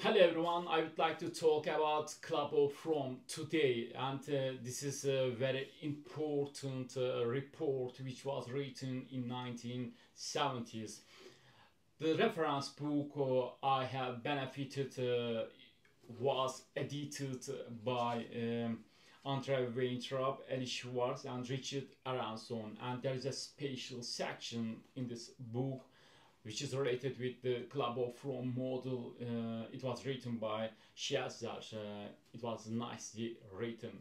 Hello everyone, I would like to talk about Club of Rome today, and this is a very important report which was written in 1970s. The reference book I have benefited was edited by Andre Weintraub, Eli Schwartz, and Richard Aronson, and there is a special section in this book which is related with the Club of Rome model. It was written by Scheisser. It was nicely written.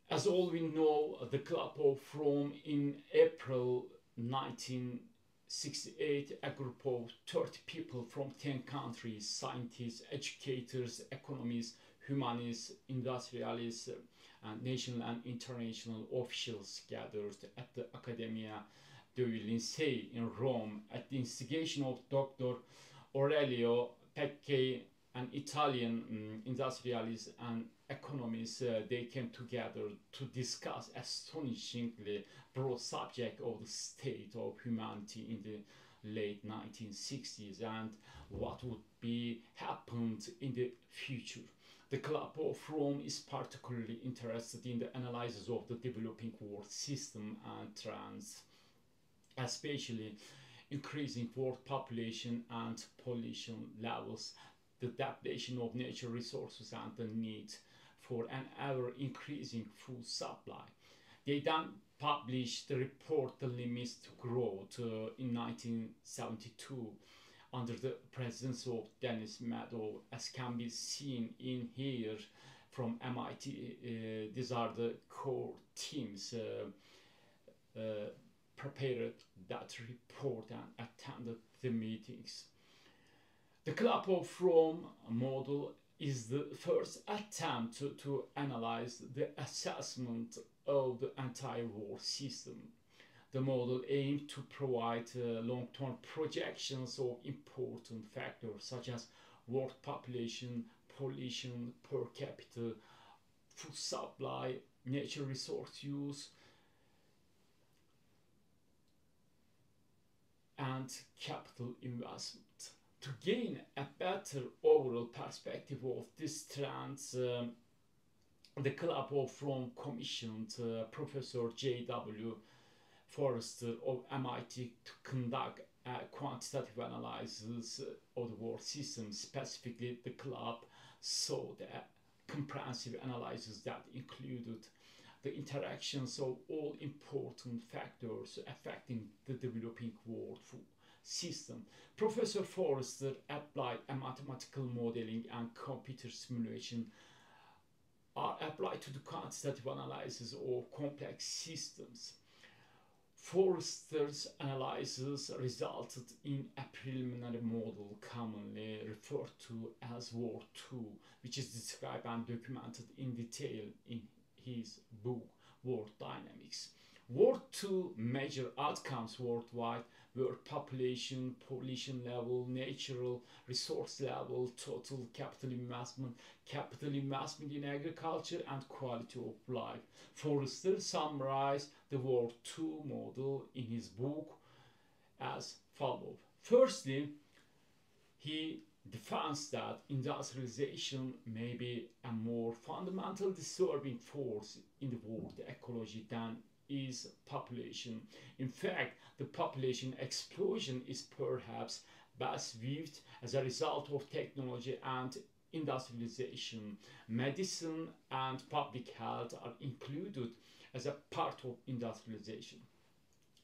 As all we know, the Club of Rome in April 1968, a group of 30 people from 10 countries, scientists, educators, economists, humanists, industrialists, and national and international officials gathered at the Academia WE in Rome at the instigation of Dr. Aurelio Pecchi, an Italian industrialist and economist. They came together to discuss astonishingly broad subject of the state of humanity in the late 1960s and what would be happened in the future. The Club of Rome is particularly interested in the analysis of the developing world system and trends, especially increasing world population and pollution levels, the depletion of natural resources, and the need for an ever increasing food supply. They then published the report The Limits to Growth in 1972 under the presidency of Dennis Meadow, as can be seen in here from MIT. These are the core teams prepared that report and attended the meetings. The Club of Rome model is the first attempt to analyze the assessment of the entire world system. The model aimed to provide long-term projections of important factors such as world population, pollution per capita, food supply, natural resource use, and capital investment. To gain a better overall perspective of these trends, the Club of Rome commissioned Professor J.W. Forrester of MIT to conduct a quantitative analysis of the world system. Specifically, the club sought a comprehensive analysis that included the interactions of all important factors affecting the developing world food system. Professor Forrester applied a mathematical modeling and computer simulation are applied to the quantitative analysis of complex systems. Forrester's analysis resulted in a preliminary model commonly referred to as World 2, which is described and documented in detail in his book World Dynamics. World 2 major outcomes worldwide were population, pollution level, natural resource level, total capital investment in agriculture, and quality of life. Forrester summarized the World 2 model in his book as follows. Firstly, he defines that industrialization may be a more fundamental disturbing force in the world ecology than is population. In fact, the population explosion is perhaps best viewed as a result of technology and industrialization. Medicine and public health are included as a part of industrialization.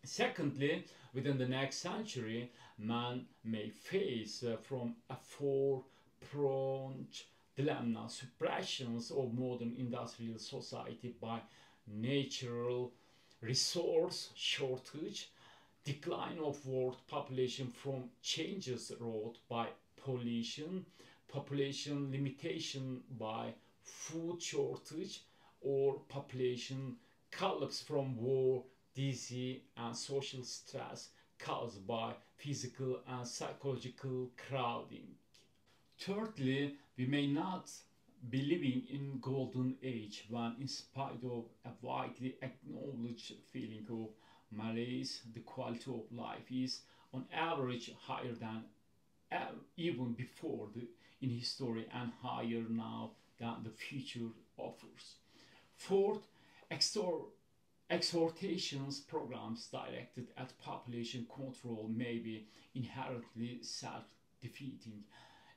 Secondly, within the next century, man may face from a four-pronged dilemma: suppressions of modern industrial society by natural resource shortage, decline of world population from changes wrought by pollution, population limitation by food shortage, or population collapse from war, disease, and social stress caused by physical and psychological crowding. Thirdly, we may not be living in golden age when, in spite of a widely acknowledged feeling of malaise, the quality of life is on average higher than even before in history and higher now than the future offers. Fourth, exhortations programs directed at population control may be inherently self-defeating.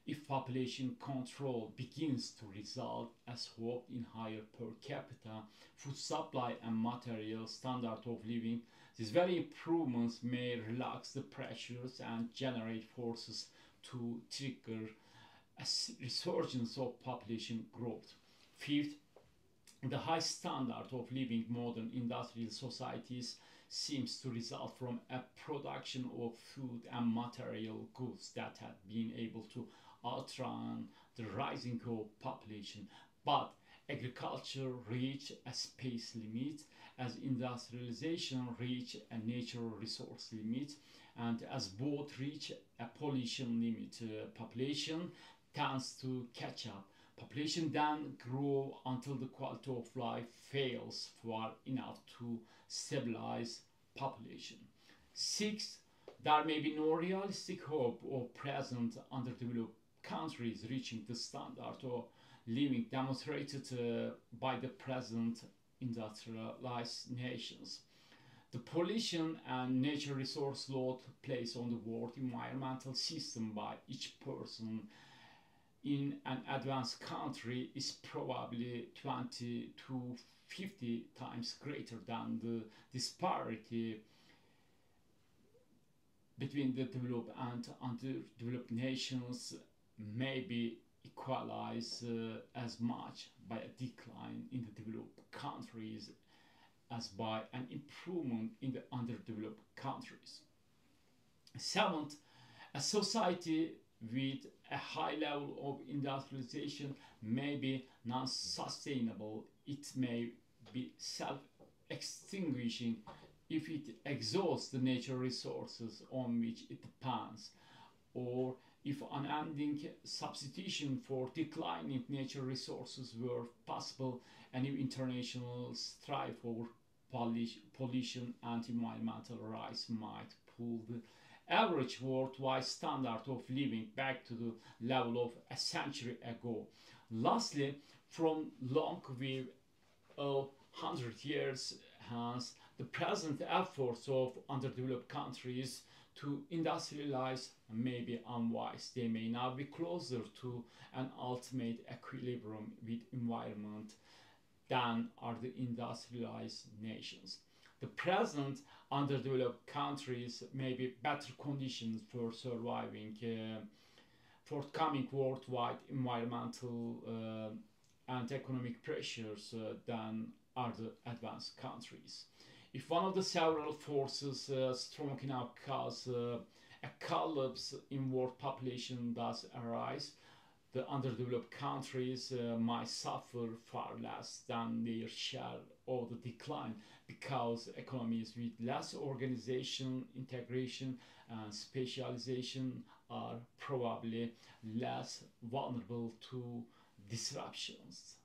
If population control begins to result, as hoped, in higher per capita food supply and material standard of living, these very improvements may relax the pressures and generate forces to trigger a resurgence of population growth. Fifth, the high standard of living modern industrial societies seems to result from a production of food and material goods that had been able to outrun the rising of population. But agriculture reached a space limit as industrialization reached a natural resource limit, and as both reach a pollution limit, population tends to catch up. Population then grow until the quality of life fails far enough to stabilize population. Six, there may be no realistic hope of present underdeveloped countries reaching the standard of living demonstrated by the present industrialized nations. The pollution and nature resource load placed on the world environmental system by each person in an advanced country is probably 20 to 50 times greater than the disparity between the developed and underdeveloped nations, may be equalized as much by a decline in the developed countries as by an improvement in the underdeveloped countries. Seventh, a society with a high level of industrialization may be non-sustainable. It may be self-extinguishing if it exhausts the natural resources on which it depends, or if unending substitution for declining natural resources were possible, a new international strife over pollution and environmental rights might pull the average worldwide standard of living back to the level of a century ago. Lastly, from long view of 100 years hence, the present efforts of underdeveloped countries to industrialize may be unwise. They may now be closer to an ultimate equilibrium with environment than are the industrialized nations. The present underdeveloped countries may be better conditions for surviving forthcoming worldwide environmental and economic pressures than are the advanced countries. If one of the several forces strong enough cause a collapse in world population does arise, the underdeveloped countries might suffer far less than their share of the decline, because economies with less organization, integration, and specialization are probably less vulnerable to disruptions.